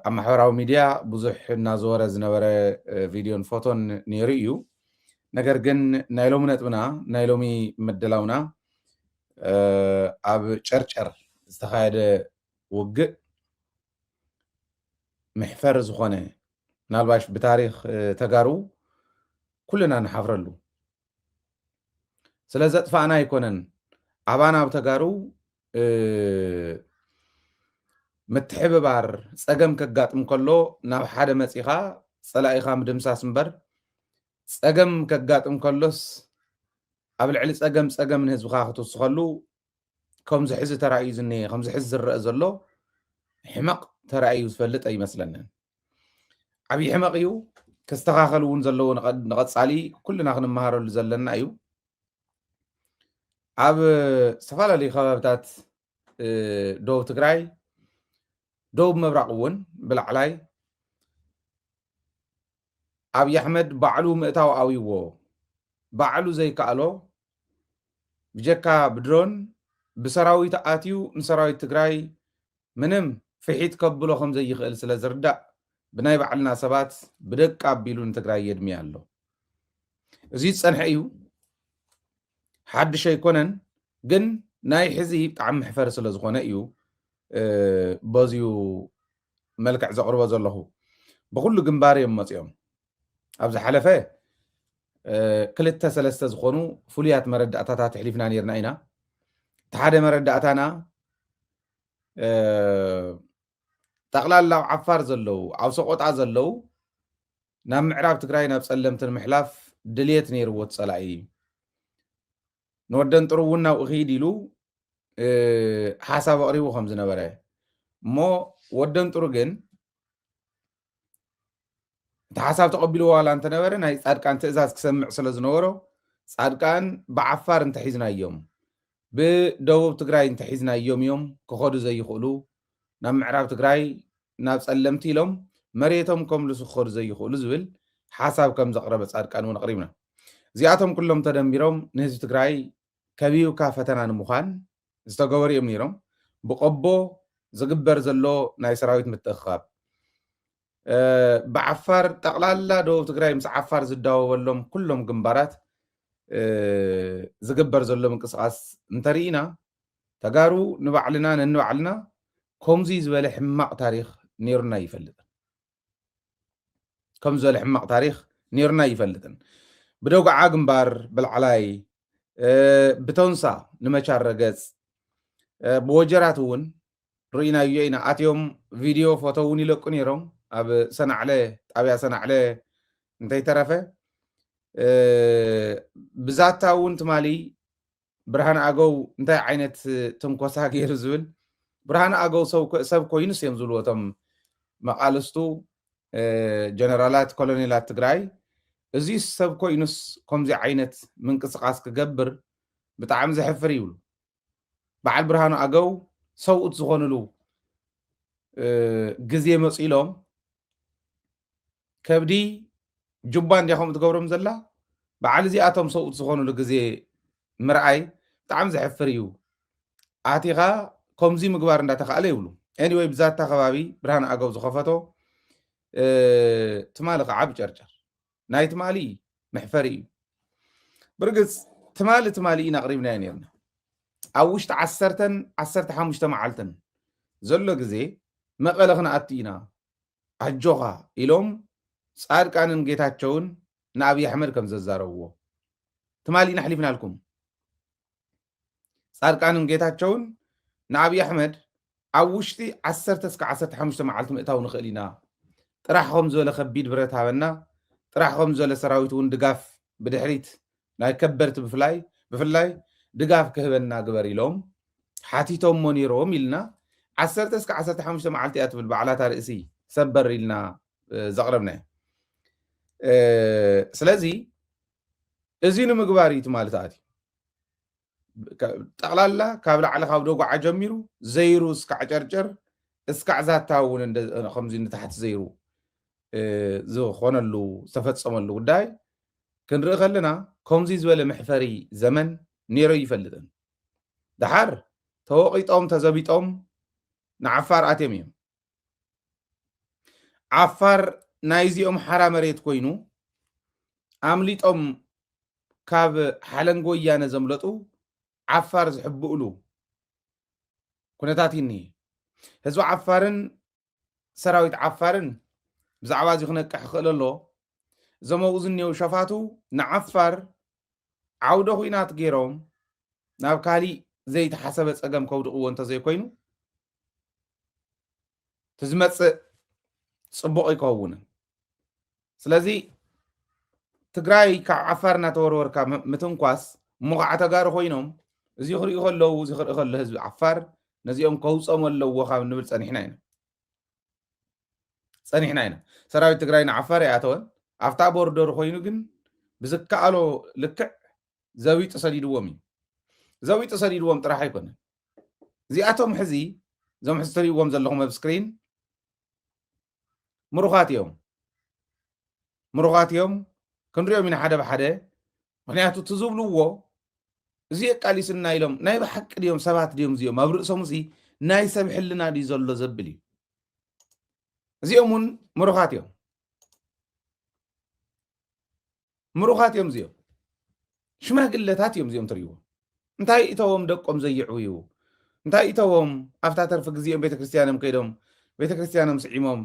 ኣብ ማሕበራዊ ሚድያ ብዙሕ እናዞረ ዝነበረ ቪድዮን ፎቶን ነይሩ እዩ ነገር ግን ናይ ሎሚ ነጥብና ናይ ሎሚ መደላውና ኣብ ጨርጨር ዝተኻየደ ውግእ ምሕፈር ዝኾነ ናልባሽ ብታሪክ ተጋሩ ኩልና ንሓፍረሉ ስለ ዘጥፋእና ኣይኮነን ኣባና ኣብ ተጋሩ ምትሕብባር ፀገም ከጋጥም ከሎ ናብ ሓደ መፂኻ ፀላኢኻ ምድምሳስ እምበር ፀገም ከጋጥም ከሎስ ኣብ ልዕሊ ፀገም ንህዝብኻ ክትውስኸሉ ከምዚ ሕዚ ተራእዩ ዝኒሄ ከምዚ ሕዚ ዝረአ ዘሎ ሕመቕ ተራእዩ ዝፈልጥ ኣይመስለንን ዓብዪ ሕመቕ እዩ ክስተኻኸል እውን ዘለዎ ንቐፃሊ ኩልና ክንመሃረሉ ዘለና እዩ ኣብ ዝተፈላለዩ ከባቢታት ደቡብ ትግራይ ደቡብ ምብራቅ እውን ብላዕላይ ኣብይ ኣሕመድ ባዕሉ ምእታው ኣዊዎ ባዕሉ ዘይከኣሎ ብጀካ ብድሮን ብሰራዊት ኣትዩ ንሰራዊት ትግራይ ምንም ፍሒት ከብሎ ከም ዘይኽእል ስለ ዝርዳእ ብናይ ባዕልና ሰባት ብደቃ ኣቢሉ ንትግራይ የድምያ ኣሎ እዚ ዝፀንሐ እዩ ሓድሽ ኣይኮነን ግን ናይ ሕዚ ብጣዕሚ ምሕፈሪ ስለ ዝኾነ እዩ በዚዩ መልክዕ ዘቕርቦ ዘለኹ ብኩሉ ግንባር እዮም መፅኦም ኣብ ዝሓለፈ ክልተ ሰለስተ ዝኾኑ ፍሉያት መረዳእታታት ሕሊፍና ነርና ኢና እቲ ሓደ መረዳእታና ጠቕላላ ኣብ ዓፋር ዘለው ኣብ ሰቆጣ ዘለው ናብ ምዕራብ ትግራይ ናብ ፀለምቲ ንምሕላፍ ድልየት ነይርዎ ፀላኢ ንወደን ጥሩ እውን ናብኡ ኺድ ኢሉ ሓሳብ ኣቕሪቡ ከም ዝነበረ እሞ ወደን ጥሩ ግን እቲ ሓሳብ ተቐቢሉ ዋላ እንተነበረ ናይ ፃድቃን ትእዛዝ ክሰምዕ ስለ ዝነበሮ ፃድቃን ብዓፋር እንተሒዝናዮም ብደቡብ ትግራይ እንተሒዝናዮም እዮም ክኸዱ ዘይኽእሉ ናብ ምዕራብ ትግራይ ናብ ፀለምቲ ኢሎም መሬቶም ከምልሱ ክኸዱ ዘይኽእሉ ዝብል ሓሳብ ከም ዘቕረበ ፃድቃን እውን ኣቕሪብና እዚኣቶም ኩሎም ተደንቢሮም ንህዝቢ ትግራይ ከቢብካ ፈተና ንምዃን ዝተገበሩ እዮም ነይሮም ብቆቦ ዝግበር ዘሎ ናይ ሰራዊት ምትእኽኻብ ብዓፋር ጠቕላላ ደቡብ ትግራይ ምስ ዓፋር ዝዳወበሎም ኩሎም ግንባራት ዝግበር ዘሎ ምንቅስቃስ እንተሪኢና ተጋሩ ንባዕልና ነንባዕልና ከምዚ ዝበለ ሕማቕ ታሪክ ነይሩና ይፈልጥን ከምዚ ዝበለ ሕማቕ ታሪክ ነይሩና ይፈልጥን ብደጉዓ ግንባር ብላዕላይ ብተንሳ ንመቻር ረገፅ ብወጀራት እውን ርኢናዮ ኢና ኣትዮም ቪድዮ ፎቶ እውን ይለቁ ነይሮም ኣብ ሰናዕለ ጣብያ ሰናዕለ እንተይተረፈ ብዛታ እውን ትማሊ ብርሃን ኣገው እንታይ ዓይነት ትንኮሳ ገይሩ ዝብል ብርሃን ኣገው ሰብ ኮይኑስ እዮም ዝብልዎ እቶም መቃልስቱ ጀነራላት ኮሎኔላት ትግራይ እዚ ሰብ ኮይኑስ ከምዚ ዓይነት ምንቅስቃስ ክገብር ብጣዕሚ ዘሕፍር ይብሉ በዓል ብርሃኑ ኣገው ሰውኡት ዝኾኑሉ ግዜ መፂ ኢሎም ከብዲ ጁባ እንዲኹም ትገብሮም ዘላ በዓል እዚኣቶም ሰውኡት ዝኾኑሉ ግዜ ምርኣይ ብጣዕሚ ዘሕፍር እዩ ኣቲኻ ከምዚ ምግባር እንዳተኻእለ ይብሉ ኤኒዌይ ብዛታ ከባቢ ብርሃን ኣገው ዝኸፈቶ ትማሊ ከዓ ብጨርጨር ናይ ትማሊ መሕፈሪ እዩ ብርግፅ ትማሊ ኢና ኣቕሪብናዮ ነርና ኣብ ውሽጢ 15 መዓልትን ዘሎ ግዜ መቐለ ክንኣቱ ኢና ኣጆኻ ኢሎም ፃድቃንን ጌታቸውን ንኣብይ ኣሕመድ ከም ዘዛረብዎ ትማሊ ኢና ሓሊፍና ልኩም ፃድቃንን ጌታቸውን ንኣብይ ኣሕመድ ኣብ ውሽጢ 10-15 መዓልቲ ምእታው ንኽእል ኢና ጥራሕ ከም ዝበለ ከቢድ ብረት ሃበና ጥራሕ ከም ዝበለ ሰራዊት እውን ድጋፍ ብድሕሪት ናይ ከበድቲ ብፍላይ ድጋፍ ክህበና ግበር ኢሎም ሓቲቶሞ ነይሮም ኢልና 10-15 መዓልቲ እያ ትብል በዓላታ ርእሲ ሰበር ኢልና ዘቕረብና ስለዚ እዚ ንምግባር እዩ ማለት ኣትዩ ጠቕላላ ካብ ላዕሊ ካብ ደጉዓ ጀሚሩ ዘይሩ እስካዕ ጨርጨር እስካዕ ዛታ እውን ከምዚ ንታሕቲ ዘይሩ ዝኾነሉ ዝተፈፀመሉ ጉዳይ ክንርኢ ከለና ከምዚ ዝበለ መሕፈሪ ዘመን ነይሩ ይፈልጥን ድሓር ተወቂጦም ተዘቢጦም ንዓፋር ኣትዮም እዮም ዓፋር ናይዚኦም ሓራ መሬት ኮይኑ ኣምሊጦም ካብ ሓለንጎ ወያነ ዘምለጡ ዓፋር ዝሕብእሉ ኩነታት እኒአ ህዝቢ ዓፋርን ሰራዊት ዓፋርን ብዛዕባ እዚ ክነቅሕ ክኽእል ኣሎ እዞም ኣብኡ ዝኒአው ሸፋቱ ንዓፋር ዓውደ ኩናት ገይሮም ናብ ካሊእ ዘይተሓሰበ ፀገም ከውድቕዎ እንተዘይኮይኑ ትዝመፅእ ፅቡቕ ይከውንን ስለዚ ትግራይ ካብ ዓፋር እናተወርወርካ ምትንኳስ እሞ ከዓ ተጋሩ ኮይኖም እዚ ክሪኡ ከለዉ እዚ ክርኢ ከሎ ህዝቢ ዓፋር ነዚኦም ከውፆም ኣለዎ ካብ ንብል ፀኒሕና ኢና ሰራዊት ትግራይ ንዓፋር ይኣተወን ኣብታ ቦርደር ኮይኑ ግን ብዝከኣሎ ልክዕ ዘዊጡ ሰዲድዎም እዩ ዘዊጡ ሰዲድዎም ጥራሕ ኣይኮነን እዚኣቶም ሕዚ እዞም ሕዚ ትሪእዎም ዘለኹም ኣብ ስክሪን ምሩኻት እዮም ክንሪኦም ኢና ሓደ ብሓደ ምክንያቱ ትዝብልዎ እዚ የቃሊስና ኢሎም ናይ ብሓቂ ድዮም ሰባት ድዮም እዚኦም ኣብ ርእሶም እዚ ናይ ሰብ ሕልና ድዩ ዘሎ ዘብል እዩ እዚኦም እውን ምሩኻት እዮም እዚኦም ሽማግለታት እዮም እዚኦም ትሪእዎ እንታይ እተዎም ደቆም ዘይዕውዩ እንታይ እተዎም ኣብታ ተርፊ ግዜኦም ቤተክርስትያኖም ከይዶም ቤተክርስትያኖም ስዒሞም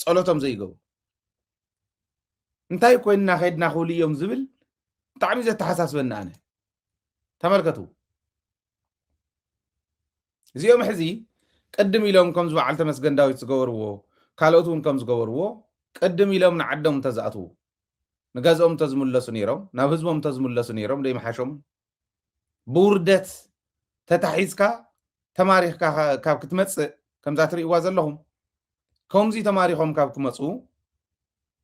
ጸሎቶም ዘይገቡ እንታይ ኮይንና ከይድና ክብሉ እዮም ዝብል ብጣዕሚ ዘተሓሳስበና ኣነ ተመልከቱ እዚኦም ሕዚ ቅድም ኢሎም ከም ዝበዓል ተመስገን ዳዊት ዝገበርዎ ካልኦት እውን ከም ዝገበርዎ ቅድም ኢሎም ንዓዶም እንተዝኣትዉ ንገዝኦም እንተዝምለሱ ነይሮም ናብ ህዝቦም እንተዝምለሱ ነይሮም ደይመሓሾም ብውርደት ተታሒዝካ ተማሪኽካ ካብ ክትመፅእ ከምዛ ትርእይዋ ዘለኹም ከምዚ ተማሪኾም ካብ ክመፁ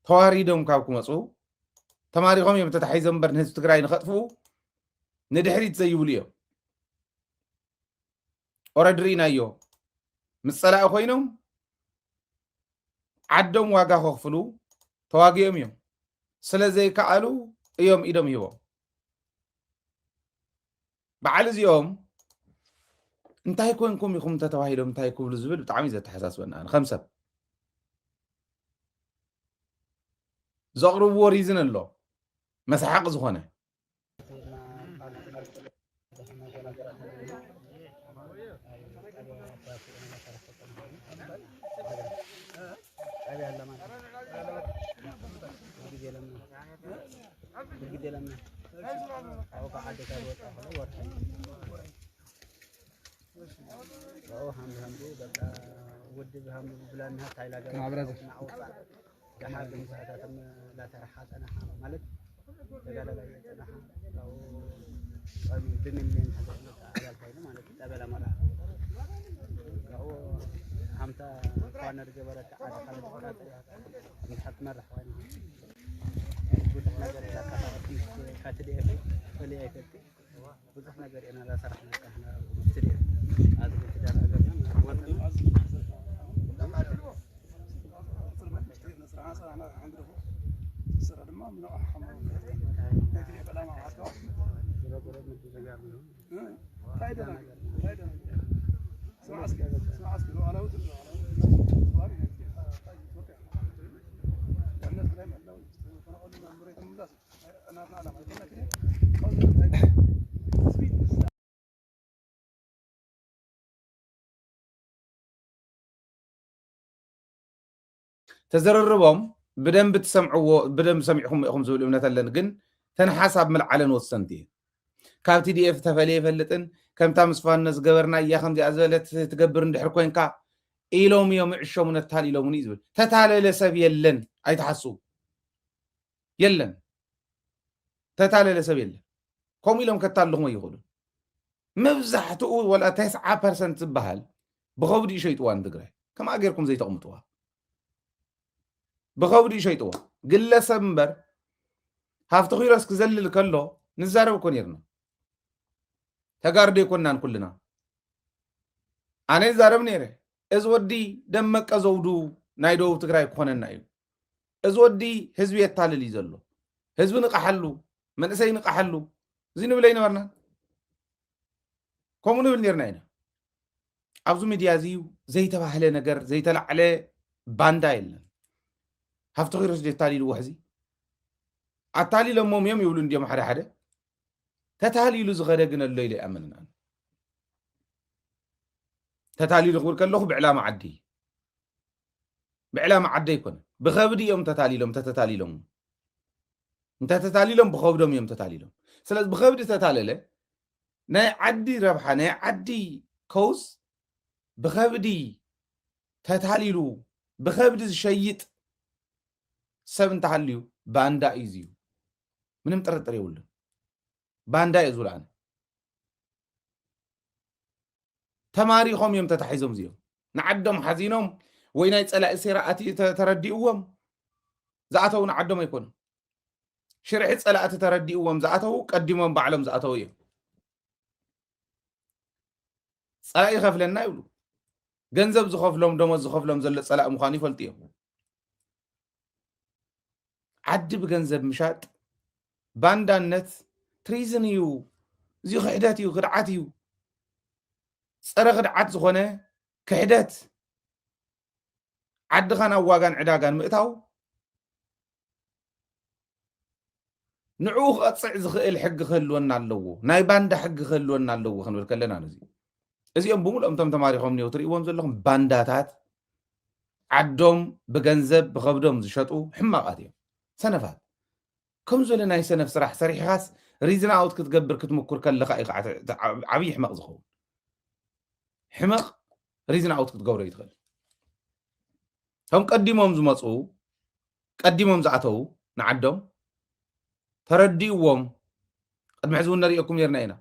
ተዋሪዶም ካብ ክመፁ ተማሪኾም እዮም ተታሒዞም እምበር ንህዝቢ ትግራይ ንኸጥፍኡ ንድሕሪት ዘይብሉ እዮም ኦረዲ ርኢናዮ ምስ ፀላኢ ኮይኖም ዓዶም ዋጋ ከኽፍሉ ተዋጊኦም እዮም ስለዘይከኣሉ እዮም ኢዶም ሂቦም በዓል እዚኦም እንታይ ኮይንኩም ኢኹም ተተባሂሎም እንታይ ክብሉ ዝብል ብጣዕሚ ዘተሓሳስበና ከም ሰብ ዘቕርብዎ ሪዝን ኣሎ መስሓቅ ዝኾነ ተዘረርቦም ብደንብ ትሰምዕዎ ብደንብ ሰሚዕኩም ኢኹም ዝብል እምነት ኣለኒ ግን ተንሓሳብ መልዓለን ወሰንቲ ካብ ቲዲኤፍ ተፈልየ ይፈልጥን ከምታ ምስፋነ ዝገበርና እያ ከምዚኣ ዝበለት ትገብር እንድሕር ኮንካ ኢሎም እዮም ዕሾም ነታሊሎምን እዩ ዝብል ተታለለ ሰብ የለን ኣይተሓስቡ የለን ተታለለ ሰብ የለን ከምኡ ኢሎም ከታልኹም ይኽእሉ መብዛሕትኡ ወላ 90% ዝበሃል ብኸብዲ ሸይጥዋ ንትግራይ ከመኣ ጌርኩም ዘይተቕምጥዋ ብኸብዲ ሸይጥዋ ግለሰብ እምበር ሃፍቲ ኺሮስ ክዘልል ከሎ ንዛረብ እኮ ነርና ተጋርዶ ይኮናን ኩልና ኣነ ዛረብ ነይረ እዚ ወዲ ደመቀ ዘውዱ ናይ ደቡብ ትግራይ ክኾነና እዩ እዚ ወዲ ህዝቢ የታልል እዩ ዘሎ ህዝቢ ንቃሓሉ መንእሰይ ንቃሓሉ እዚ ንብለ ይነበርና ከምኡ ንብል ነርና ኢና ኣብዚ ሚድያ እዚዩ ዘይተባህለ ነገር ዘይተላዕለ ባንዳ የለን ሃብቲ ኺሮስ ደታሊሉ ሕዚ ኣታሊሎሞም እዮም ይብሉ እንዲዮም ሓደ ሓደ ተታሊሉ ዝኸደ ግን ኣሎ ኢለ ይኣምንና ተታሊሉ ክብል ከለኹ ብዕላማ ዓዲ ብዕላማ ዓዲ ኣይኮነ ብኸብዲ እዮም ተታሊሎም እንተተታሊሎም ብኸብዶም እዮም ተታሊሎም ስለዚ ብኸብዲ ተታለለ ናይ ዓዲ ረብሓ ናይ ዓዲ ከውስ ብኸብዲ ተታሊሉ ብኸብዲ ዝሸይጥ ሰብ እንተሃልዩ ባንዳ እዩ ዝዩ ምንም ጥርጥር የብሉን ባንዳ እዩ ዝብሉ ኣነ ተማሪኾም እዮም ተታሒዞም እዚኦም ንዓዶም ሓዚኖም ወይ ናይ ፀላኢ ሴራኣቲ ተረዲእዎም ዝኣተው ንዓዶም ኣይኮኑ ሽርሒ ፀላእቲ ተረዲእዎም ዝኣተው ቀዲሞም ባዕሎም ዝኣተው እዮም ፀላኢ ይኸፍለና ይብሉ ገንዘብ ዝኸፍሎም ደሞዝ ዝኸፍሎም ዘሎ ፀላኢ ምዃኑ ይፈልጡ እዮም ዓዲ ብገንዘብ ምሻጥ ባንዳነት ትሪዝን እዩ እዚዩ ክሕደት እዩ ክድዓት እዩ ፀረ ክድዓት ዝኾነ ክሕደት ዓድኻ ናብ ዋጋን ዕዳጋን ምእታው ንዕኡ ክቐፅዕ ዝኽእል ሕጊ ክህልወና ኣለዎ ናይ ባንዳ ሕጊ ክህልወና ኣለዎ ክንብል ከለና ነዚ እዚኦም ብምሉኦም ቶም ተማሪኾም እኒአው ትርእይዎም ዘለኹም ባንዳታት ዓዶም ብገንዘብ ብኸብዶም ዝሸጡ ሕማቃት እዮም ሰነፋት ከም ዝበለ ናይ ሰነፍ ስራሕ ሰሪሕኻስ ሪዝን ኣውት ክትገብር ክትምኩር ከለኻ እዩ ከዓ ዓብዪ ሕማቕ ዝኸውን ሕማቕ ሪዝን ኣውት ክትገብሮ ይትኽእል ከም ቀዲሞም ዝመፁ ቀዲሞም ዝኣተው ንዓዶም ተረዲእዎም ቅድሚ ሕዚ እውን ነሪኦኩም ነርና ኢና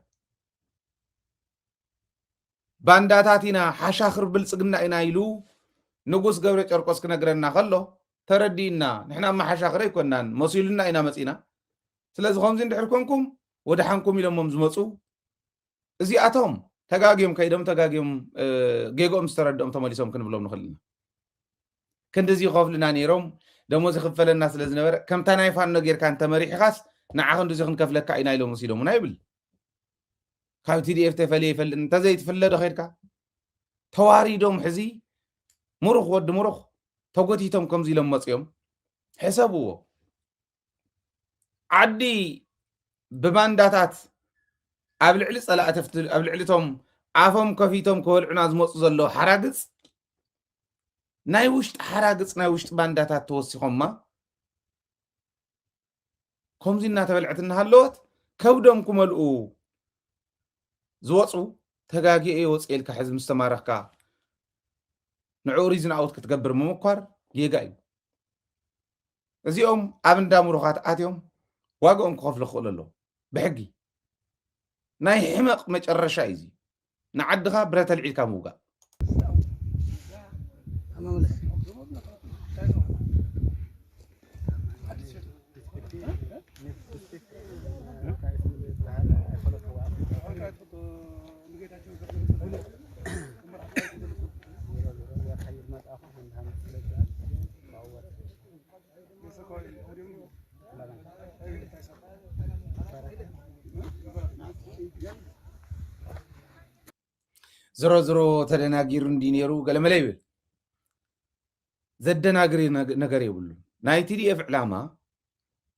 ባንዳታት ኢና ሓሻኽር ብልፅግና ኢና ኢሉ ንጉስ ገብረ ጨርቆስ ክነግረና ከሎ ተረዲእና ንሕና ማሓሻኽር ኣይኮናን መሲሉና ኢና መፂና ስለዚ ከምዚ እንድሕር ኮንኩም ወደ ሓንኩም ኢሎሞም ዝመፁ እዚኣቶም ተጋጊዮም ከይዶም ተጋጊዮም ጌጎኦም ዝተረድኦም ተመሊሶም ክንብሎም ንኽእል ኢና ክንዲዚ ይኸፍሉና ነይሮም ደሞዝ ይኽፈለና ስለ ዝነበረ ከምታ ናይ ፋኖ ጌርካ እንተመሪሕኻስ ንዓኸ ክንዲዚ ክንከፍለካ ኢና ኢሎም ወሲዶሙና ይብል ካብ ቲዲኤፍ ተፈልየ ይፈልጥ እንተዘይትፍለዶ ኸይድካ ተዋሪዶም ሕዚ ሙሩኽ ወዲ ሙሩኽ ተጎቲቶም ከምዚ ኢሎም መፅዮም ሕሰብዎ ዓዲ ብባንዳታት ኣብ ልዕሊ ፀላእተፍቲ ኣብ ልዕሊቶም ዓፎም ከፊቶም ከበልዑና ዝመፁ ዘለዉ ሓራግፅ ናይ ውሽጢ ሓራግፅ ናይ ውሽጢ ባንዳታት ተወሲኾማ ከምዚ እናተበልዐት እናሃለወት ከብዶም ክመልኡ ዝወፁ ተጋጊአ ወፅኤልካ ሕዚ ምስ ተማረኽካ ንዕኡ ሪዝን ኣውት ክትገብር ምምኳር ጌጋ እዩ እዚኦም ኣብ እንዳ ሙሩኻት ኣትዮም ዋግኦም ክኸፍሉ ክኽእሉ ኣለዎ ብሕጊ ናይ ሕመቕ መጨረሻ እዩ እዚ ንዓድኻ ብረተ ልዒልካ ምውጋእ ዝሮ ዝሮ ተደናጊሩ እንዲ ነይሩ ገለመለ ይብል ዘደናግሪ ነገር የብሉ ናይ ቲዲኤፍ ዕላማ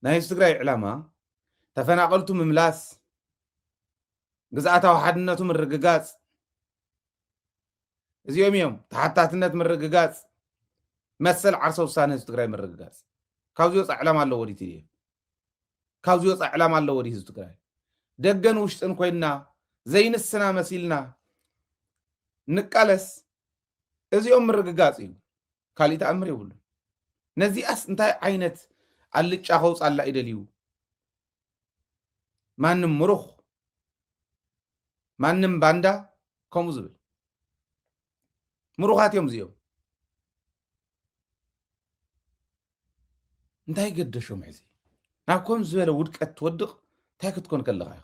ናይ ትግራይ ዕላማ ተፈናቀልቱ ምምላስ ግዝኣታዊ ሓድነቱ ምርግጋፅ እዚኦም እዮም ተሓታትነት ምርግጋፅ መሰል ዓርሰ ውሳነ ህዝቢ ትግራይ ምርግጋፅ ካብዚ ወፃ ዕላማ ኣለዎ ዲ ቲዲኤፍ ካብዚ ወፃ ዕላማ ኣለዎ ዲ ህዝቢ ትግራይ ደገን ውሽጥን ኮይና ዘይንስና መሲልና ንቃለስ እዚኦም ምርግጋፅ እዩ ካሊእ ተኣምር የብሉ ነዚኣስ እንታይ ዓይነት ኣልጫ ከውፃላ ይደልዩ ማንም ምሩኽ ማንም ባንዳ ከምኡ ዝብል ምሩኻት እዮም እዚኦም እንታይ ገደሾም ሕዚ ናብ ከም ዝበለ ውድቀት ትወድቕ እንታይ ክትኮን ከለኻ ኢኻ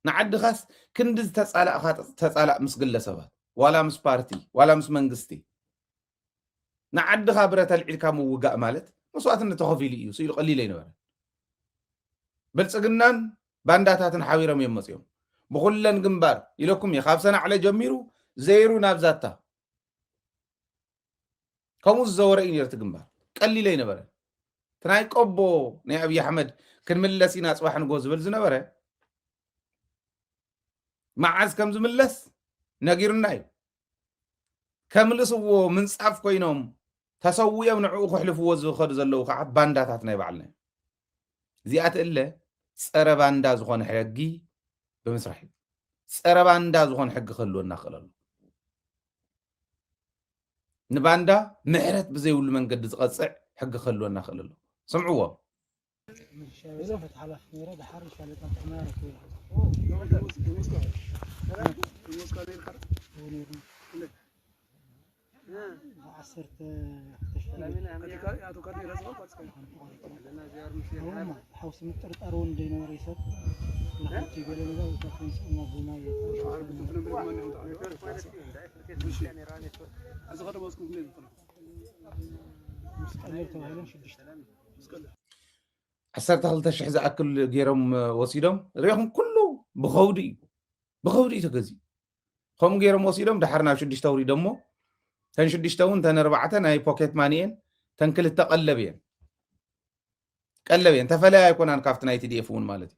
ንዓድኻስ ክንዲ ዝተፃላእኻ ተፃላእ ምስ ግለሰባት ዋላ ምስ ፓርቲ ዋላ ምስ መንግስቲ ንዓድኻ ብረተ ልዒልካ ምውጋእ ማለት መስዋዕትነት ተኸፊሉ እዩ ስኢሉ ቀሊል ኣይነበረ ብልፅግናን ባንዳታትን ሓቢሮም እዮም መፅኦም ብኩለን ግንባር ኢለኩም እየ ካብ ሰናዕለ ጀሚሩ زيرو نابزاتا كمو الزورة إن يرتقنبار قليلي نبره تناي قبو ني أبي أحمد كن ملسي ناس واحد نقوز بلز نبره معاز كم زملس نغير ناي كملسو من صاف كوينوم تسوي منعو خحلفو وزو خد زلو خع بانداتات ناي بعلنا زيات إلا صره باندا زخون حقي بمسرحي صره باندا زخون حق خلونا خلل نباندا محرت بزي ول منقد زقصع حق خلونا خلل سمعوا شايله فتح على خميره بحر شالت حمارك عصرت حوس مترطرون دينا ريسات نحط يقولون ذا وتكون سمع بنايه عسرت خلتا شح زأكل غيرهم وسيدهم ريهم كله بخودي تجزي خم غيرهم وسيدهم دحرنا شدش توري دمو تن شدش تون تن ربعة ناي بوكيت مانين تن كل التقلبين قلبين تفلا يكون عن كافت ناي تدي فون مالتي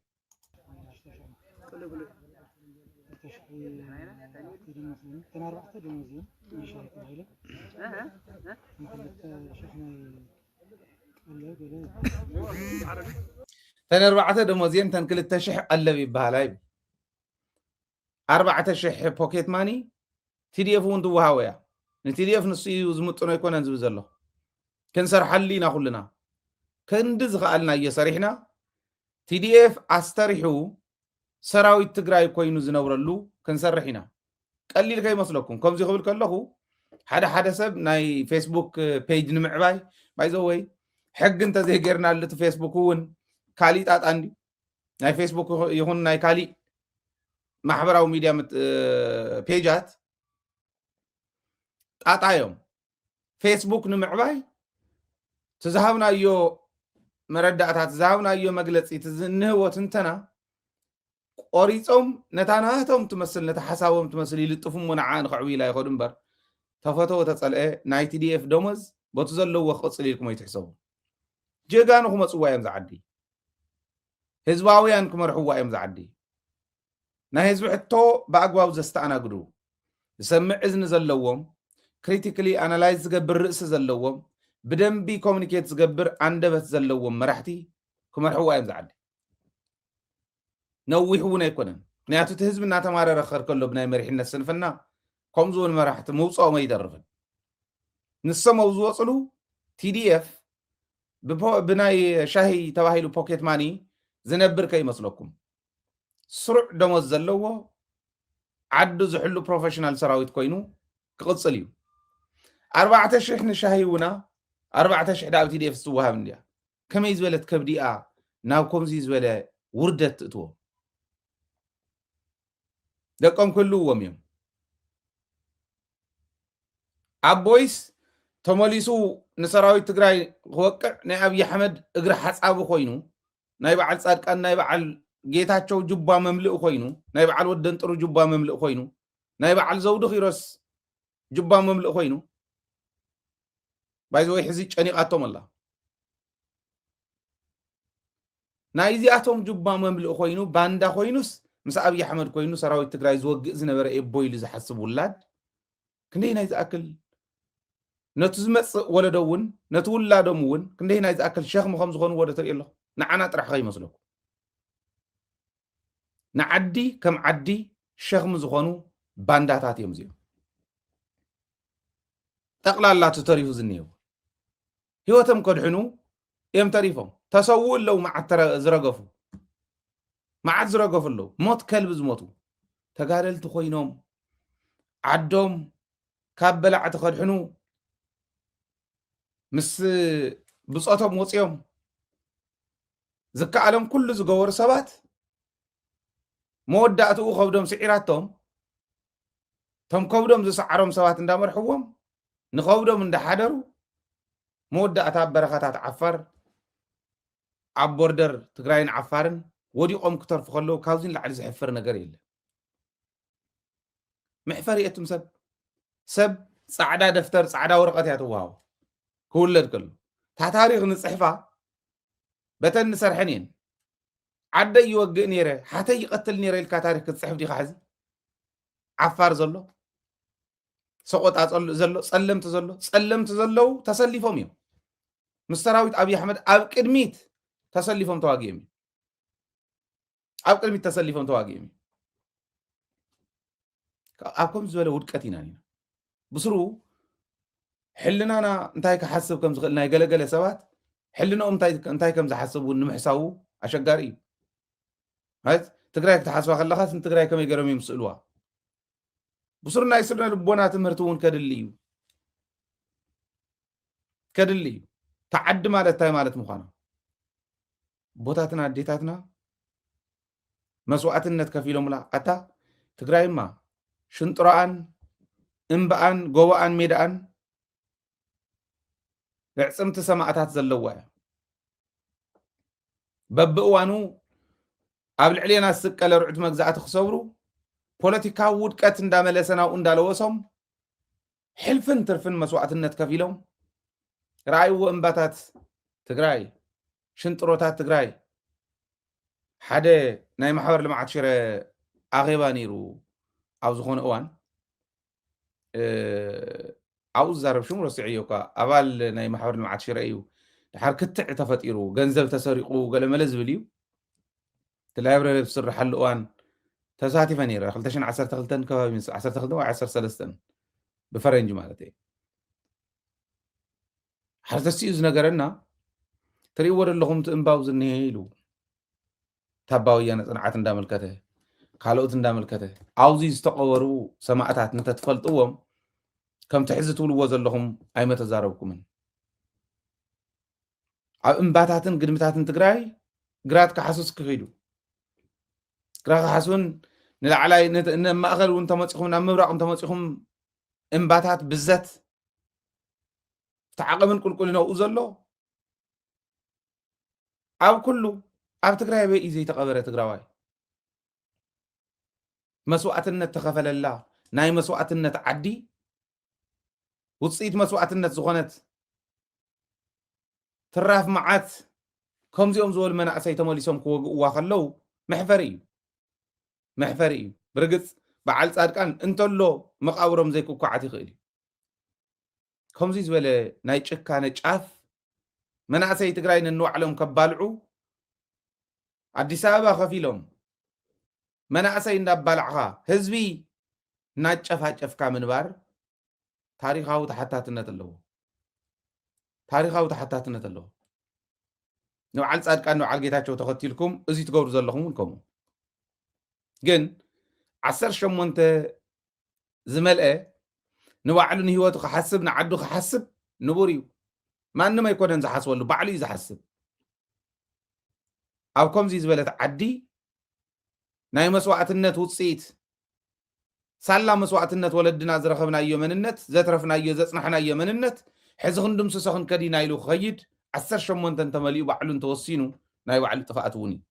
تن ربعة دموزين تن كل التشح قلبي بهالاي 4 شح بوكيت ماني تدي فون دو هاويا نتدي في نصي وزمطنا يكون انزب زلو كنسر حلينا كلنا كندز خالنا يسرحنا تي اف استرحو سراويت تግራይ ኮይኑ ዝነብረሉ كنسرحنا قليل كاي مسلكم كم زي قبل كلهو ሓደ ሰብ ናይ ፌስቡክ ፔጅ ንምዕባይ ባይዘወይ ሕግ እንተ ዘይገርና ለቲ ፌስቡክ እውን ካሊ ጣጣ እንዲ ናይ ፌስቡክ ይሁን ናይ ካሊ ማሕበራዊ ሚዲያ ፔጃት ጣጣዮም ፌስቡክ ንምዕባይ ተዛሃብናዮ መረዳእታት ተዛሃብናዮ መግለጺ ትዝንህወት እንተና ቆሪጾም ነታናቶም ትመስል ነታ ሓሳቦም ትመስል ይልጥፉም ወንዓን ክዕዊ ላይ ይኸዱ እምበር ተፈቶ ተጸልአ ናይ ቲዲኤፍ ደሞዝ በቱ ዘለዎ ቅጽል ኢልኩም ይትሕሰቡ ጀጋኑ ክመጽዋ እዮም ዝዓዲ ህዝባውያን ክመርሕዋ እዮም ዝዓዲ ናይ ህዝቢ ሕቶ ብኣግባብ ዘስተኣናግዱ ዝሰምዕ እዝኒ ዘለዎም ክሪቲካሊ ኣናላይዝ ዝገብር ርእሲ ዘለዎም ብደንቢ ኮሙኒኬት ዝገብር አንደበት ዘለዎም መራሕቲ ክመርሕዋ እዮም ዝዓዲ ነዊሕ እውን ኣይኮነን ምክንያቱ እቲ ህዝቢ እናተማረረ ክኸድ ከሎ ብናይ መሪሕነት ስንፍና ከምዚ እውን መራሕቲ ምውፅኦም ኣይደርፍን ንሶም ኣብ ዝወፅሉ ቲዲኤፍ ብናይ ሻሂ ተባሂሉ ፖኬት ማኒ ዝነብር ከይመስለኩም ስሩዕ ደሞዝ ዘለዎ ዓዱ ዝሕሉ ፕሮፌሽናል ሰራዊት ኮይኑ ክቕፅል እዩ 4,000 ንሻሂ ውና 4,000 ዳብ ቲዲኤፍ ዝወሃብ እንድያ ከመይ ዝበለት ከብዲኣ ናብ ከምዚ ዝበለ ውርደት እትዎ ደቆም ክህልውዎም እዮም ኣቦይስ ተመሊሱ ንሰራዊት ትግራይ ክወቅዕ ናይ ኣብይ ኣሕመድ እግሪ ሓፃቢ ኮይኑ ናይ በዓል ጻድቃን ናይ በዓል ጌታቸው ጅባ መምልእ ኮይኑ ናይ በዓል ወደን ጥሩ ጅባ መምልእ ኮይኑ ናይ በዓል ዘውዱ ኺሮስ ጅባ መምልእ ኮይኑ ባይዘወይ ሕዚ ጨኒቃቶም ኣላ ናይ እዚኣቶም ጅባ መምልእ ኮይኑ ባንዳ ኮይኑስ ምስ ኣብይ ኣሕመድ ኮይኑ ሰራዊት ትግራይ ዝወግእ ዝነበረ ኤቦይሉ ዝሓስብ ውላድ ክንደይ ናይ ዝኣክል ነቱ ዝመጽእ ወለዶ እውን ነቱ ውላዶም እውን ክንደይ ናይ ዝኣክል ሸኽሚ ከም ዝኾኑ ወደ ትርኢ ኣለኹ ንዓና ጥራሕ ከይመስለኩም ንዓዲ ከም ዓዲ ሸኽሚ ዝኾኑ ባንዳታት እዮም እዚኦም ጠቕላላ ተሪፉ ዝኒሄው ህይወቶም ከድሕኑ እዮም ተሪፎም ተሰውኡ ኣለው መዓት ዝረገፉ መዓት ዝረገፉ ኣለው ሞት ከልቢ ዝሞቱ ተጋደልቲ ኮይኖም ዓዶም ካብ በላዕቲ ከድሕኑ ምስ ብፆቶም ወፂኦም ዝከኣሎም ኩሉ ዝገበሩ ሰባት መወዳእትኡ ከብዶም ስዒራቶም ቶም ከብዶም ዝሰዓሮም ሰባት እንዳመርሕዎም ንከብዶም እንዳሓደሩ መወዳእታ በረኻታት ዓፋር ኣብ ቦርደር ትግራይን ዓፋርን ወዲቆም ክተርፉ ከለዉ ካብዚ ላዕሊ ዝሕፍር ነገር የለን محفريتهم سب صعدا دفتر صعدا ورقة ياتوهاو كولد كله تاريخ نصحفا بتن سرحنين عدا يوقع نيره حتى يقتل نيره الكتاريخ كتصحف دي خازي عفار زلو سقط زلو سلمت زلو تسلفهم يوم مستراويت أبي أحمد أب قدميت تسلفهم تواقيمي أب قدميت تسلفهم تواقيمي أبكم زولا ودكتينا نينا بصرو حلنا أنا انتهي كحسب كم زغلنا يقلق سوات حلنا انتهي كم زحسب ونمحساو أشقاري هات تقرأك تحسوا خلخاس انت تقرأك كم يقرأم يمسئلوا بصرنا يسرنا لبونا تمرتون كدليو تعد مالت تاي مالت مخانا بوتاتنا ديتاتنا مسوعتنا تكفيلهم لا أتا تقرأي ما شنطران انبأن قوان ميدان لعصمت سماعتات زلوا ببقوانو قبل علينا السكة لرعد مجزعة خسورو بوليتيكا ودكات انداملسنا واندالوسهم حلفن ترفن مسوعتنا تكفيلهم رأيو انباتات تقرأي شنطروتات تقرأي حدا ناي محور لمعات شيرة أغيبا نيرو أو زخون أوان عاوز زارب شو مرسعيوكا أبال ناي محور لمعات شيرة أيو دحار كتع تفتيرو غنزب تسرقو قال ملز بليو تلايبرا بسر حل أوان تساتي فنيرا خلتشن 10 تخلتن كبابي من 10 تخلتن و10 سلستن بفرنج مالتي حرتسيز نغرنا تريور لهم تنباو زنيلو تباويا صنعات انداملكته خالوت انداملكته عاوزي استقورو سماعتات انت تفلطوهم كم تحزتوا لو زلهم اي متزاربكم انباتاتن قدمتاتن تግራይ ግራት ከሐሱስ ክሂዱ ግራት ከሐሱን ንላዕላይ ንማእኸል እውን ተመፂኹም ናብ ምብራቕ ተመፂኹም እንባታት ብዘት ተዓቐምን ቁልቁል ነው ዘሎ ኣብ ኩሉ ኣብ ትግራይ በይ ዘይተቐበረ ትግራዋይ መስዋዕትነት ተኸፈለላ ናይ መስዋዕትነት ዓዲ ውፅኢት መስዋዕትነት ዝኾነት ትራፍ መዓት ከምዚኦም ዝበሉ መናእሰይ ተመሊሶም ክወግእዋ ከለው محفري برقص بعل صادقان انتلو مقاورم زي كوكعتي خيلي كمزي زبله ناي ጭካነ ጫፍ መናእሰይ ትግራይ ንንዋዕሎም ከባልዑ አዲስ አበባ ከፊሎም መናእሰይ እንዳባልዕኻ ህዝቢ ናጨፋጨፍካ ምንባር ታሪኻዊ ተሓታትነት ኣለዎ ንባዓል ጻድቃን ንባዓል ጌታቸው ተኸቲልኩም እዚ ትገብሩ ዘለኹም ከምኡ ግን 18 ዝመልአ ንባዕሉን ህይወቱ ክሓስብ ንዓዱ ክሓስብ ንቡር እዩ ማንም ኣይኮነን ዝሓስበሉ ባዕሉ እዩ ዝሓስብ ኣብ ከምዚ ዝበለት ዓዲ ናይ መስዋዕትነት ውፅኢት ሳላ መስዋዕትነት ወለድና ዝረኸብናዮ መንነት ዘትረፍናዮ ዘጽናሕናዮ መንነት ሕዚ ክንድምስሶ ክንከዲና ኢሉ ክኸይድ 18 ተመሊኡ ባዕሉን ተወሲኑ ናይ ባዕሉ ጥፋኣት እውን እዩ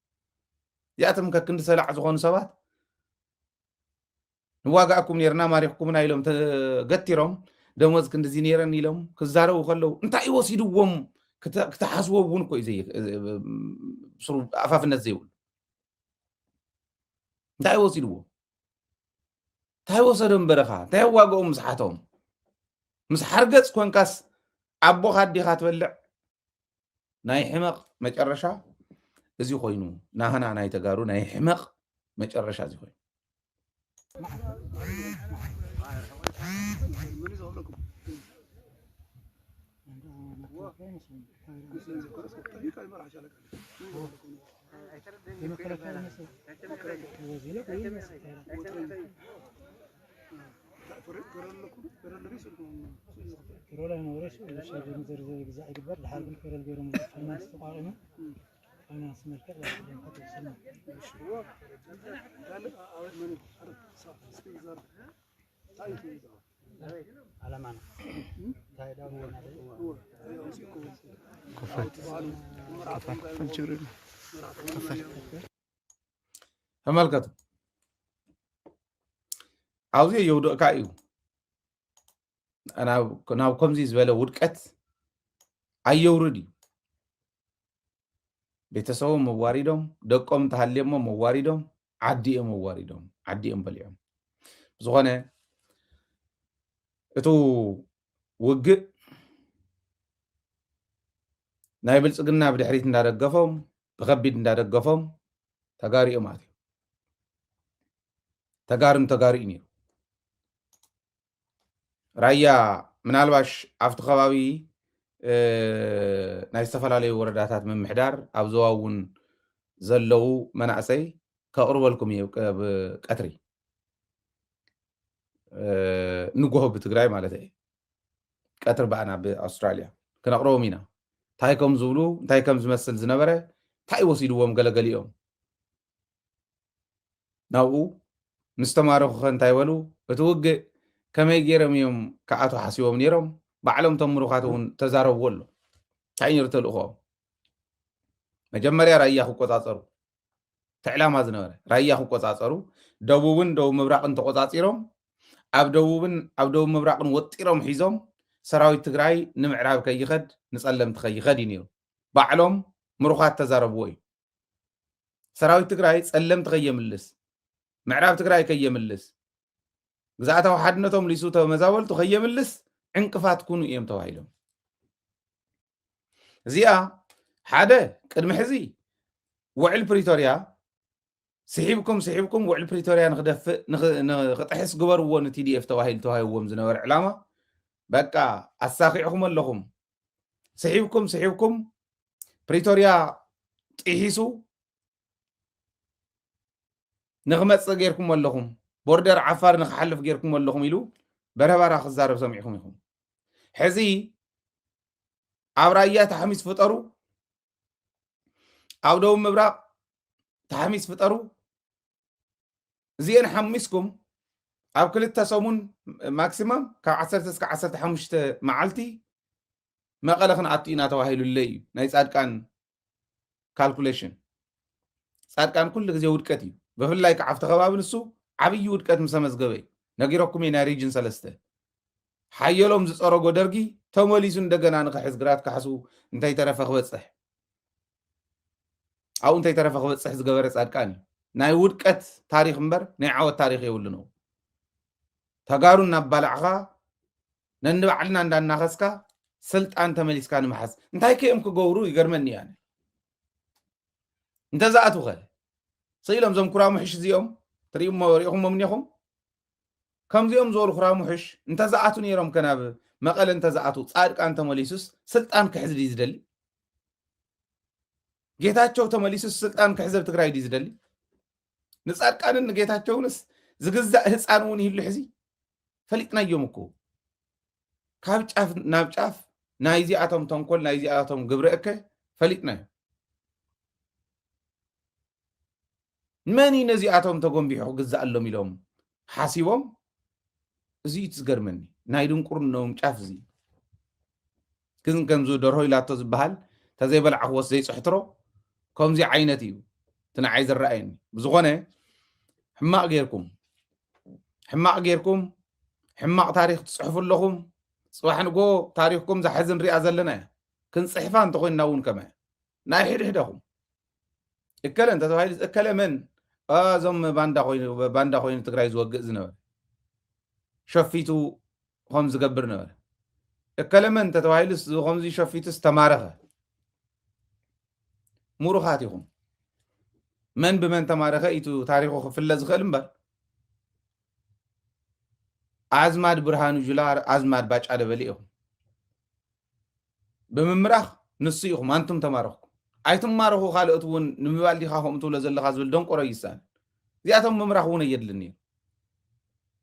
እዚኣቶም ከክንዲ ሰላዕ ዝኾኑ ሰባት ንዋጋእኩም ነርና ማሪኽኩምና ኢሎም ገቲሮም ደሞዝ ክንዲዚ ነረን ኢሎም ክዛረቡ ከለው እንታይ ወሲድዎም ክትሓስቦ እውን እኮ እዩ ስሩ ኣፋፍነት ዘይብሉ እንታይ ወሲድዎም እንታይ ወሰዶም በረኻ እንታይ ዋግኦም ምስሓቶም ምስ ሓርገፅ ኮንካስ ኣቦኻ ኣዲኻ ትበልዕ ናይ ሕመቕ መጨረሻ እዚ ኮይኑ ናህና ናይ ተጋሩ ናይ ሕመቕ መጨረሻ እዚ ኮይኑ ተመልከቱ عاوزي يودق كايو أنا كمزي زبالة ودكت أيوردي ቤተሰቦም መዋሪዶም ደቆም ተሃልየሞም መዋሪዶም ዓዲኦም መዋሪዶም ዓዲኦም በሊዖም ዝኾነ እቱ ውግእ ናይ ብልጽግና ብድሕሪት እንዳደገፎም ብከቢድ እንዳደገፎም ተጋሪኦም ኣትዩ ተጋሪኡ ነይሩ ራያ ምናልባሽ ኣብቲ ከባቢ ናይ ዝተፈላለዩ ወረዳታት ምምሕዳር ኣብ ዞባ እውን ዘለው መናእሰይ ከቕርበልኩም እዩ ቀትሪ ንጎሆ ብትግራይ ማለት እዩ ቀትሪ በኣና ብኣውስትራልያ ክነቕርቦም ኢና እንታይ ከም ዝብሉ እንታይ ከም ዝመስል ዝነበረ እንታይ ወሲድዎም ገለገሊኦም ናብኡ ምስ ተማረኹ ኸ እንታይ በሉ እቲ ውግእ ከመይ ገይሮም እዮም ከኣቶ ሓሲቦም ነይሮም ባዕሎም ቶም ምሩኻት እውን ተዛረብዎ ኣሎ እንታይ ነይሩ ተልእኾኦም መጀመርያ ራያ ክቆፃፀሩ ተዕላማ ዝነበረ ራያ ክቆፃፀሩ ደቡብን ደቡብ ምብራቅን ተቆፃፂሮም ኣብ ደቡብ ምብራቅን ወጢሮም ሒዞም ሰራዊት ትግራይ ንምዕራብ ከይኸድ ንፀለምቲ ከይኸድ እዩ ነይሩ ባዕሎም ምሩኻት ተዛረብዎ እዩ ሰራዊት ትግራይ ፀለምቲ ከየምልስ ምዕራብ ትግራይ ከየምልስ ግዛኣታዊ ሓድነቶም ሊሱ ተመዛበልቱ ከየምልስ ዕንቅፋት ኩኑ እዮም ተባሂሎም እዚኣ ሓደ ቅድሚ ሕዚ ውዕል ፕሪቶርያ ስሒብኩም ውዕል ፕሪቶርያ ንክጥሕስ ግበርዎ ንቲዲኤፍ ተባሂሉ ተዋሂብዎም ዝነበረ ዕላማ በቃ ኣሳኺዕኩም ኣለኹም ስሒብኩም ፕሪቶርያ ጥሒሱ ንክመፅእ ጌርኩም ኣለኹም ቦርደር ዓፋር ንክሓልፍ ጌርኩም ኣለኹም ኢሉ በረባራ ክዛረብ ሰሚዕኩም ኢኹም ሕዚ ኣብ ራያ ተሓሚስ ፍጠሩ ኣብ ደቡብ ምብራቅ ተሓሚስ ፍጠሩ እዚአን ሓሚስኩም ኣብ ክልተ ሰሙን ማክሲመም ካብ 10 እስከ 15 መዓልቲ መቐለ ክንኣቱ ኢና ተባሂሉለ እዩ ናይ ጻድቃን ካልኩሌሽን ጻድቃን ኩሉ ግዜ ውድቀት እዩ ብፍላይ ከዓ ኣብቲ ከባቢ ንሱ ዓብይ ውድቀት ምሰመዝገበ እዩ ነጊረኩም ናይ ሪጅን 3 ሓየሎም ዝፀረጎ ደርጊ ተመሊሱ እንደገና ንክሕዝ ግራት ካሕሱ እንታይ ተረፈ ክበፅሕ ኣብኡ እንታይ ተረፈ ክበፅሕ ዝገበረ ጻድቃን እዩ ናይ ውድቀት ታሪክ እምበር ናይ ዓወት ታሪክ የብሉን ተጋሩ እናባላዕኻ ነንባዕልና እንዳናኸስካ ስልጣን ተመሊስካ ንምሓዝ እንታይ ከዮም ክገብሩ ይገርመኒ ያነ እንተዝኣቱ ኸ ስኢሎም ዞም ኩራሙሕሽ እዚኦም ሪኢኹሞም እኒኹም ከምዚኦም ዝበሉ ኩራሙሕሽ እንተዝኣቱ ነይሮም ከናብ መቐለ እንተዝኣቱ ጻድቃን ተመሊሱስ ስልጣን ክሕዝ ዲ ዝደሊ ጌታቸው ተመሊሱስ ስልጣን ክሕዘብ ትግራይ ዲ ዝደሊ ንጻድቃንን ንጌታቸውንስ ዝግዛእ ህፃን እውን ይህሉ ሕዚ ፈሊጥናዮም እኮ ካብ ጫፍ ናብ ጫፍ ናይዚኣቶም ተንኮል ናይዚኣቶም ግብረ እከ ፈሊጥናዮ መን ነዚኣቶም ተጎንቢሑ ክግዛእ ኣሎም ኢሎም ሓሲቦም እዚ ትዝገርመኒ ናይ ድንቁርኖም ጫፍ እዚ ግን ከምዚ ደርሆ ኢላቶ ዝበሃል ተዘይበልዓኽዎስ ዘይፅሕትሮ ከምዚ ዓይነት እዩ ትንዓይ ዝረኣየኒ ብዝኾነ ሕማቕ ጌርኩም ሕማቕ ታሪክ ትፅሕፉ ኣለኹም ፅባሕ ንጎ ታሪክኩም ዝሓዝ ንሪኣ ዘለና እያ ክንፅሕፋ እንተኮይንና እውን ከመ ናይ ሕድሕደኹም እከለ እንተተባሂሉ እከለ መን እዞም ባንዳ ኮይኑ ትግራይ ዝወግእ ዝነበረ ሸፊቱ ከም ዝገብር ነበረ እከለ መን እንተተባሂሉ ከምዚ ሸፊቱ ዝተማረኸ ሙሩኻት ኢኹም መን ብመን ተማረኸ ኢቱ ታሪኹ ክፍለ ዝኽእል እምበር ኣዝማድ ብርሃኑ ጁላ ኣዝማድ ባጫ ደበሊ ኢኹም ብምምራኽ ንሱ ኢኹም አንቱም ተማረኽኩም ኣይትማረኹ ካልኦት እውን ንምባል ዲኻ ከምኡ ትብሎ ዘለኻ ዝብል ደንቆሮ ይሳን እዚኣቶም ምምራኽ እውን ኣየድልን እዩ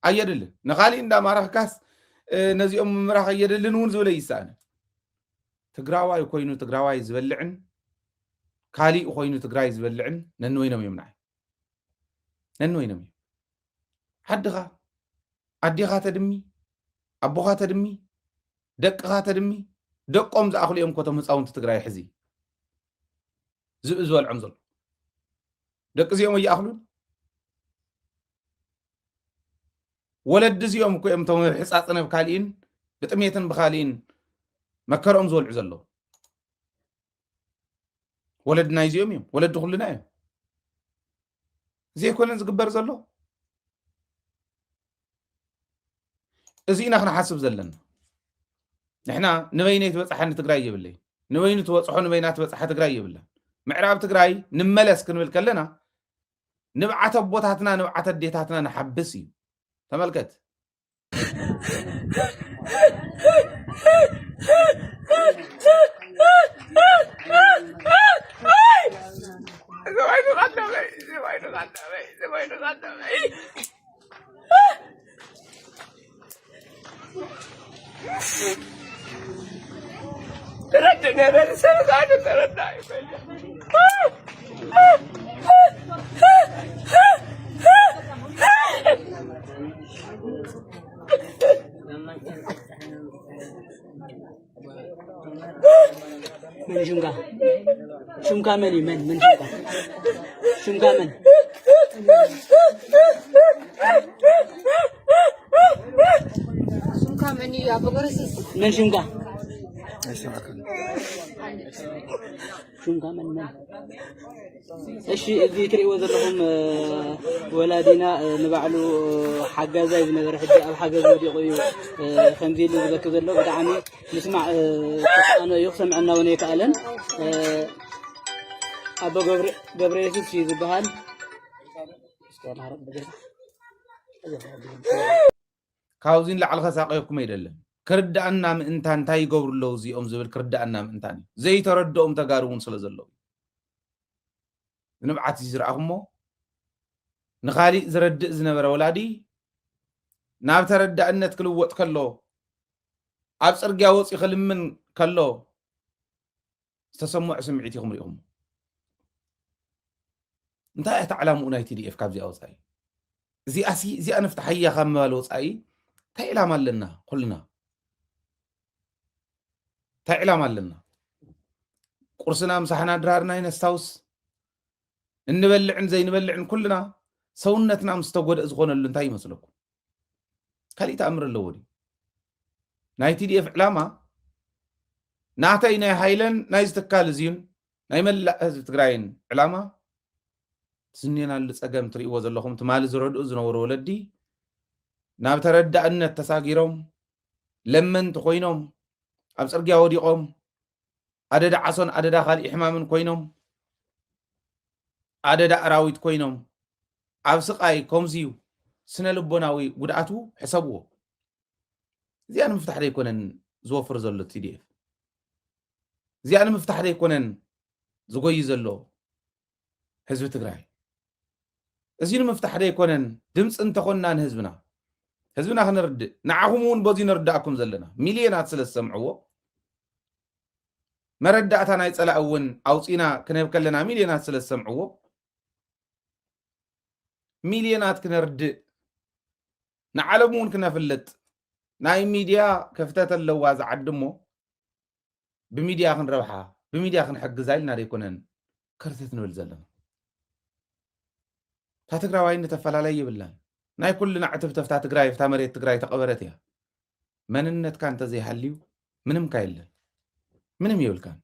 ኣየድልን ንኻሊእ እንዳማረኽካስ ነዚኦም ምምራኽ ኣየድልን እውን ዝብለ ይሳን ትግራዋይ ኮይኑ ትግራዋይ ዝበልዕን ካሊእ ኮይኑ ትግራይ ዝበልዕን ነንወይኖም እዮም ንዓይ ነንወይኖም እዮም ሓድኻ ኣዲኻ ተድሚ ኣቦኻ ተድሚ ደቅኻ ተድሚ ደቆም ዝኣኽሉ እዮም ኮቶም ህፃውንቲ ትግራይ ሕዚ ዝብእ ዝበልዖም ዘሎ ደቂ እዚኦም ኣይኣኽሉን ولد زيهم كويم توم حصاصنا بكالين بطميتن بخالين مكرهم زولع زلو ولدنا يزيهم يوم ولد كلنا يوم زي كلنا زقبر زلو ازينا خنا حاسب زلنا نحنا نبيني تبصحن تግራይ يبلي نبيني توصحو نبينا تبصح تግራይ يبلا معراب تግራይ نملس كنبل كلنا نبعت بوتاتنا نبعت ديتاتنا نحبس እዩ ተመልከት من شمكا مني من شمكا من شمكا مني يا بقرسس من شمكا شمكا من ايش ذكري وزرهم ولادنا نبعلو حجازا بنظر حدي او حجاز ودي قيو خمزي اللي ذكر له بدعمي نسمع انا يقسم عنا ونيك الن ابو جبريل يوسف شي زبهان كاوزين لعل خساقيكم يدلم كردأنا من انتان تاي يقبر له زيهم زبل كردأنا من انتان زي تردهم تقارون سلازلو نبعت يزرعهم نخالي زرد زنبر ولادي ناب تردأنا تكلو وقت كله أبصر جاوز يخلم من كله تسمع سمعتيهم ريهم انت تعلم أونايتي دي إف كابزي أوصاي زي أنا فتحية خمالوس أي تعلم لنا كلنا تعلم لنا قرصنا مسحنا درارنا ينستاوس نبلعن زي نبلعن كلنا سونتنا مستقود ازغون اللي انتهي مسلكم كالي تأمر اللوري نايتي دي افعلاما ناتينا هايلن نايز تكال زيون نايمل هزب تقراين علامة سنينا اللي تساقم تريق وزلهم تمال زرود ازنور ولدي ناب تردع ان التساقيرهم لمن تخوينهم أبصر جاودي قوم عدد عصون عدد خالي إحمام كوينهم عدد أراويت كوينهم أبصق أي كومزيو سنة لبناوي ودعتو حسابه زي أنا مفتح لي كونن زوفر زلو TDF زي أنا مفتح لي كونن زغوي زلو حزب تقراي زي أنا مفتح لي كونن دمس انت خونان حزبنا خنرد نعهمون بزي نردأكم زلنا مليونات سلس سمعوه مردأتنا يتسأل أون أوصينا كنا يبكلنا مليونات سلس سمعوه مليونات كنا رد نعلمون كنا فلت ناي ميديا كفتات اللواز عدمو بميديا خن روحها بميديا خن حق زايلنا ريكونن كرتتنا والزلنا تاتقرا واين تفلالي بالله ناي كلنا عتبت فتا تقراي فتا مريت تقراي تقبرتها مننت كانت زي حليو منم كايل منم يول كان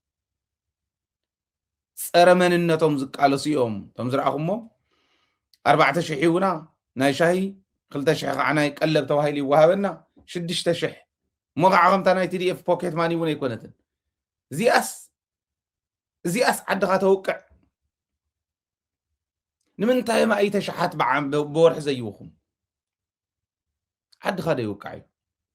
صار مننتهم زق على سيوم تمزرعهم 4000 يونا ناي شاهي 2000 عنا يقلب توهيلي وهابنا 6000 مغعقم تا ناي TDF بوكيت ماني ولا يكونتن زي اس عدغا توقع نمنتاي ما اي تشحات بورح زيوخم حد خاده يوقعي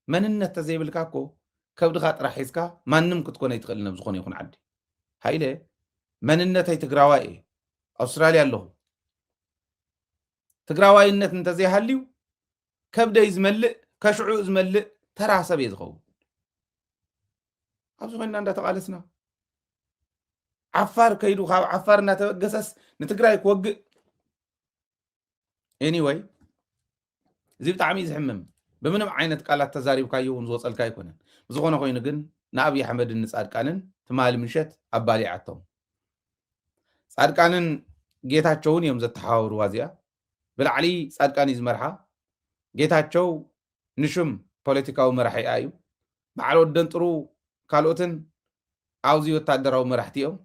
مننت زي بالكاكو كبدغا طرحيسكا مانم كتكون يتخلنا بزخون يكون عدي هايله مننت هي تግራዋይ أستراليا له تግራዋይነት انت زي حليو كبده يزملئ كشعو يزملئ ترى حسب يزخو ابز خوينا اندا تقالسنا عفار كيدو خاب عفارنا تبقسس نتግራይ كوغ anyway زي بتعمي زحمم بمنم عينت قالات تزاريب كايون زوصلكا يكونن بزخونه خوين ግን نابي احمد النصادقانن تمال منشت ابالي عتهم صادقانن ጌታቸውን يوم زتحاور وازيا بالعلي صادقاني زمرحا ጌታቸው ንሽም ፖለቲካዊ መራሒ እዩ በዓል ወደን ጥሩ ካልኦትን አውዚ ወታደራዊ መራሕቲ እዮም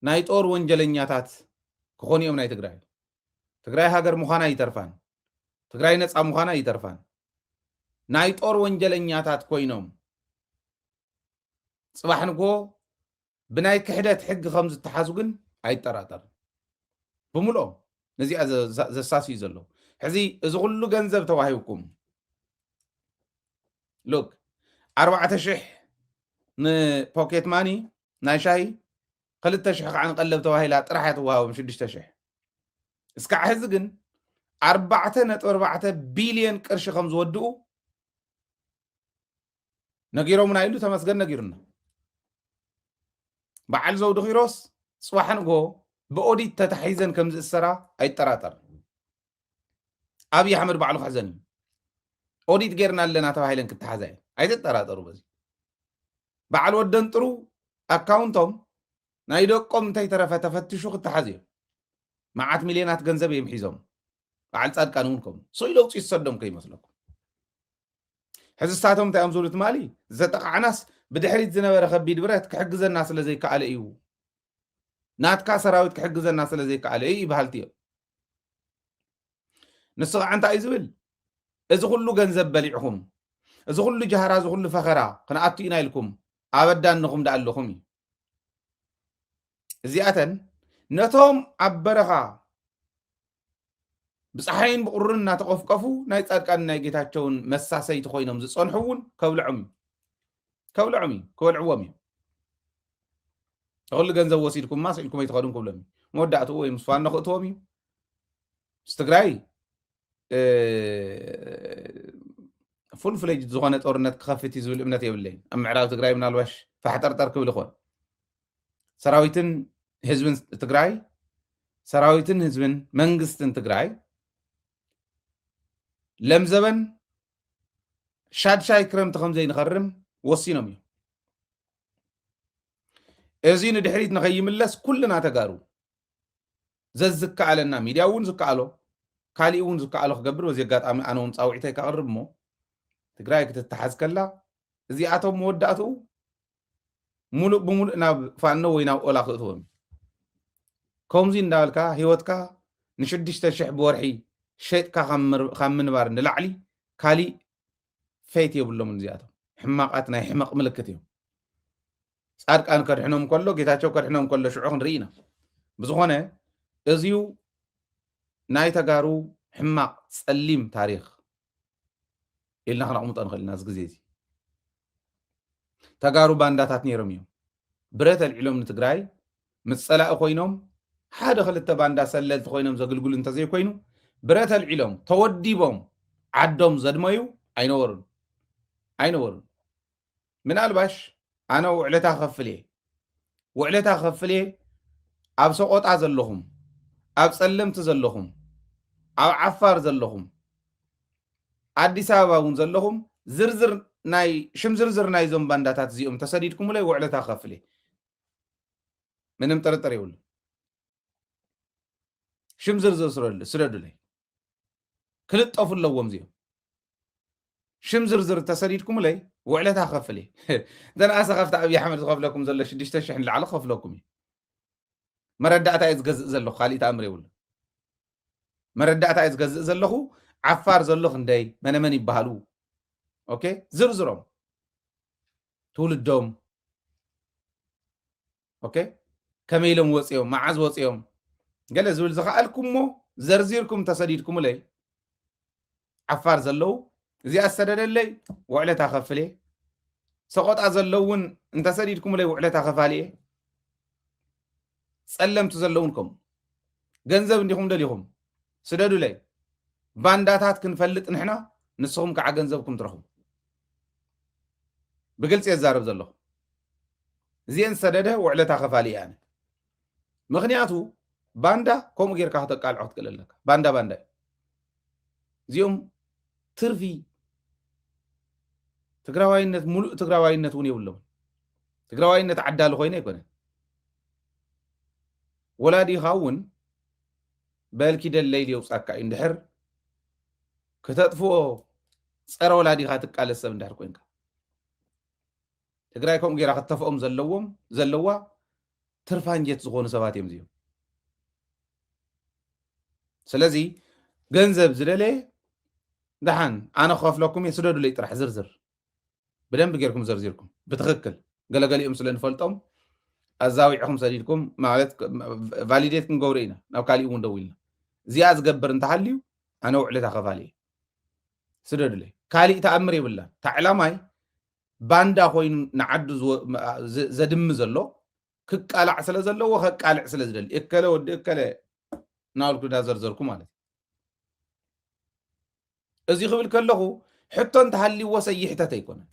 ናይ ጦር ወንጀለኛታት ክኾኑ እዮም ናይ ትግራይ ሃገር ምዃና ይተርፋን ትግራይ ነፃ ምዃና ይተርፋን ናይ ጦር ወንጀለኛታት ኮይኖም ጽባሕ ንጎ ብናይ ክሕደት ሕጊ ከም ዝተሓዙ ግን ኣይጠራጠር ብምልኦም ነዚኣ ዘሳስዩ ዘሎ ሕዚ እዚ ኩሉ ገንዘብ ተዋሂብኩም ሉክ 4,000 ንፖኬት ማኒ ናይ ሻሂ 2,000 ከዓ ንቀለብ ተዋሂላ ጥራሕ ተዋሃቦም 6,000 እስካዕ ሕዚ ግን 4.4 ቢልዮን ቅርሺ ከም ዝወድኡ ነጊሮምና ኢሉ ተመስገን ነጊሩና በዓል ዘውዱ ኺሮስ ጽባሕ ንጎ ብኦዲት ተታሒዘን ከም ዝእሰራ ኣይጠራጠር ኣብይ ኣሕመድ ባዕሉ ሓዘን ኦዲት ጌርና ኣለና ተባሂለን ክትሓዛ ኣይተጠራጠሩ በዚ በዓል ወደን ጥሩ ኣካውንቶም ናይ ደቆም እንታይ ተረፈ ተፈትሹ ክትሓዝ እዮም መዓት ሚልዮናት ገንዘብ እዮም ሒዞም በዓል ጻድቃን እውን ከም ሶኢሎ ውፅኢት ሰዶም ከይመስለኩም ሕዚ ስታቶም እንታይ እዮም ዝብሉ ትማሊ ዘጠቃዕናስ ብድሕሪት ዝነበረ ከቢድ ብረት ክሕግዘና ስለ ዘይከኣለ እዩ ናትካ ሰራዊት ክሕግዘና ስለ ዘይከኣለ እዩ ይበሃልቲ እዮም ንሱ ከዓ እንታይ እዩ ዝብል እዚ ኩሉ ገንዘብ በሊዕኹም እዚ ኩሉ ጃሃራ እዚ ኩሉ ፈኸራ ክንኣቱ ኢና ኢልኩም ኣበዳንኹም ዳ ኣለኹም እዩ እዚኣተን ነቶም ኣብ በረኻ ብፀሓይን ብቁርን እናተቆፍቀፉ ናይ ጻድቃን ናይ ጌታቸውን መሳሰይቲ ኮይኖም ዝጸንሑ እውን ከብልዖም እዩ ክበልዕዎም እዩ ኩሉ ገንዘብ ወሲድኩም ማስኢልኩም ኣይትኸዱን ክብሎም እዩ መወዳእትኡ ወይ ምስ ፋኖ ክእትዎም እዩ ምስ ትግራይ ፉል ፍሌጅ ዝኾነ ጦርነት ክኸፍት እዩ ዝብል እምነት የብለይን ኣብ ምዕራብ ትግራይ ምናልባሽ ፋሕጠርጠር ክብል ይኾን ሰራዊትን ህዝብን ትግራይ ሰራዊትን ህዝብን መንግስትን ትግራይ ለምዘበን ሻድሻይ ክረምቲ ከም ዘይንኸርም ወሲኖም እዮም እዚ ንድሕሪት ንኸይምለስ ኩልና ተጋሩ ዘዝከኣለና ሚድያ እውን ዝከኣሎ ካሊእ እውን ዝከኣሎ ክገብር በዚ ኣጋጣሚ ኣነ እውን ፃውዒተይ ካቕርብ እሞ ትግራይ ክትተሓዝ ከላ እዚኣቶም መወዳእትኡ ሙሉእ ብሙሉእ ናብ ፋኖ ወይ ናብ ኦላ ክእትዎም ከምዚ እንዳበልካ ሂወትካ ን6,000 ብወርሒ ሸጥካ ካብ ምንባር ንላዕሊ ካሊእ ፈይት የብሎም እዚኣቶም ሕማቃት ናይ ሕመቕ ምልክት እዮም ጻድቃን ከድሕኖም ከሎ ጌታቸው ከድሕኖም ከሎ ሽዑ ክንርኢ ኢና ብዝኾነ እዚዩ ናይ ተጋሩ ሕማቕ ጸሊም ታሪክ ኢልና ክነቕምጦ ንኽእል ኢና እዚ ግዜ እዚ ተጋሩ ባንዳታት ነይሮም እዮም ብረት ኣልዒሎም ንትግራይ ምስ ጸላኢ ኮይኖም ሓደ ክልተ ባንዳ ሰለልቲ ኮይኖም ዘገልግሉ እንተዘይኮይኑ ብረት ኣልዒሎም ተወዲቦም ዓዶም ዘድመዩ ኣይነበሩን ምናልባሽ ኣነ ውዕለታ ክኸፍል እየ ኣብ ሰቆጣ ዘለኹም ኣብ ጸለምቲ ዘለኹም ኣብ ዓፋር ዘለኹም ኣዲስ ኣበባ እውን ዘለኹም ዝርዝር ናይ ሽም ዝርዝር ናይ ዞም ባንዳታት እዚኦም ተሰዲድኩም ላይ ውዕለታ ክኸፍል እየ ምንም ጥርጥር የብሉ ሽም ዝርዝር ስረዱለይ ክልጠፉ ኣለዎም እዚኦም ሽም ዝርዝር ተሰዲድኩም ላይ ውዕለታ ክኸፍል እየ ደንኣሰ ካብቲ ኣብይ ኣሕመድ ዝኸፍለኩም ዘሎ 6,000 ንላዕሊ ክኸፍለኩም እዩ መረዳእታ እየ ዝገዝእ ዘለኹ ካሊእ ተኣምር የብሉ መረዳእታ እየ ዝገዝእ ዘለኹ ዓፋር ዘሎ ክንደይ መነመን ይበሃሉ ኦኬ ዝርዝሮም ትውልዶም ኦኬ ከመይ ኢሎም ወፂኦም መዓዝ ወፂኦም ገለ ዝብል ዝኸኣልኩም ሞ ዘርዚርኩም ተሰዲድኩም ላይ ዓፋር ዘለው እዚኣ ዝሰደደለይ ውዕለታ ከፍል እየ ሰቆጣ ዘለው እውን እንተሰዲድኩም ላይ ውዕለታ ከፋል እየ ጸለምቲ ዘለውን ከምኡ ገንዘብ እንዲኹም ደሊኹም ስደዱ ላይ ባንዳታት ክንፈልጥ ንሕና ንስኹም ከዓ ገንዘብኩም ትረኽቡ ብግልፂ የዛረብ ዘለኹ እዚአን ሰደደ ውዕለታ ከፋል እየ ኣነ ምክንያቱ ባንዳ ከምኡ ጌርካ ክተቃልዖ ክትክእል ኣለካ ባንዳ እዩ እዚኦም ትርፊ ትግራዋይነት ሙሉእ ትግራዋይነት እውን የብሎም ትግራዋይነት ዓዳሊ ኮይነ ኣይኮነን ወላዲኻ እውን በልኪ ደለይል የውፃካ እዩ እንድሕር كتطفو صار ولادي خاتك على السبن دار كوينك تقرايكم غير اختفقهم زلوا ترفان جيت زغون سبات يمزيو سلازي ገንዘብ ዝደለ دحان انا خاف لكم يسددوا لي طرح زرزر بدن بغيركم زرزيركم بتخكل غلغليهم سلنفلطم ازاويعكم سديدكم ማለት ቫሊዴት ክንገብሩ ናብ ካሊኡ እውን ደው ኢልና እዚኣ ዝገብር እንተሃልዩ ኣነ ውዕለታ ኸፋልየ ስደዱለይ ካሊእ ተኣምር የብላ ታዕላማይ ባንዳ ኮይኑ ንዓዱ ዘድሚ ዘሎ ክቃላዕ ስለ ዘለዎ ከቃልዕ ስለ ዝደሊ እከለ ወዲ እከለ ናብልኩ ዳዘርዘርኩ ማለት እዚ ክብል ከለኹ ሕቶ እንተሃልይዎ ሰይሕተት ኣይኮነን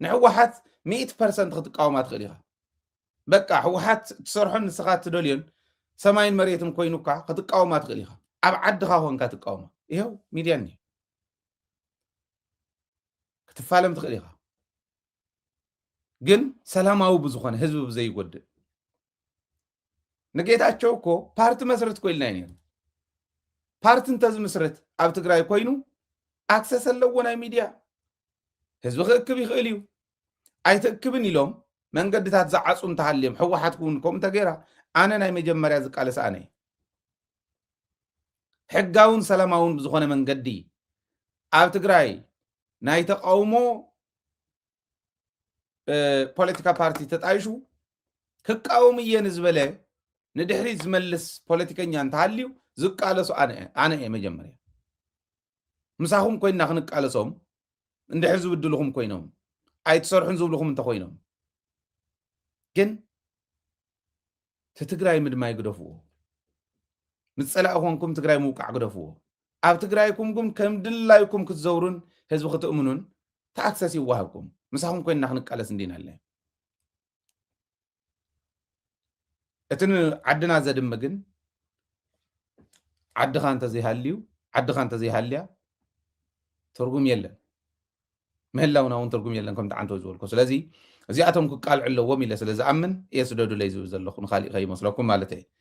ንሕወሓት 100% ክትቃወማ ትኽእል ኢኻ በቃ ሕወሓት ትሰርሖን ንስኻ ትደልዮን ሰማይን መሬትን ኮይኑካ ክትቃወማ ትኽእል ኢኻ ኣብ ዓድኻ ኮንካ ትቃወማ ይኸው ሚድያ እኒአ ክትፋለም ትኽእል ኢኻ ግን ሰላማዊ ብዝኾነ ህዝቢ ብዘይጎድእ ንጌታቸው እኮ ፓርቲ መስረት ኮይልና ነይሩ ፓርቲ እንተዝምስረት ኣብ ትግራይ ኮይኑ ኣክሰስ ኣለዎ ናይ ሚድያ ህዝቢ ክእክብ ይኽእል እዩ ኣይትእክብን ኢሎም መንገድታት ዝዓፁ እንተሃልዮም ሕወሓት እውን ከምኡ ተገይራ ኣነ ናይ መጀመርያ ዝቃለሰ ኣነ ሕጋውን ሰላማውን ብዝኾነ መንገዲ ኣብ ትግራይ ናይ ተቃውሞ ፖለቲካ ፓርቲ ተጣይሹ ክቃወም እየ ንዝበለ ንድሕሪት ዝመልስ ፖለቲከኛ እንተሃልዩ ዝቃለሱ ኣነ እየ መጀመርያ ምሳኹም ኮይና ክንቃለሶም እንድሕር ዝብድልኹም ኮይኖም ኣይትሰርሑን ዝብልኹም እንተኮይኖም ግን ትግራይ ምድማይ ግደፍዎ ምጸላእ ኮንኩም ትግራይ ምውቃዕ ግደፍዎ ኣብ ትግራይኩም ግን ከም ድላይኩም ክትዘውሩን ህዝቢ ክትእምኑን ተኣክሰስ ይዋሃብኩም ምሳኹም ኮይና ክንቃለስ እንዲና ኣለ እትን ዓድና ዘድመ ግን ዓድኻ እንተዘይሃልዩ ዓድኻ እንተዘይሃልያ ትርጉም የለን ምህላውና እውን ትርጉም የለን ከም ተዓንቶ ዝበልኮ ስለዚ እዚኣቶም ክቃልዑ ኣለዎም ኢለ ስለ ዝኣምን እየ ስደዱ ለይ ዝብል ዘለኹ ንኻሊእ ከይመስለኩም ማለት እየ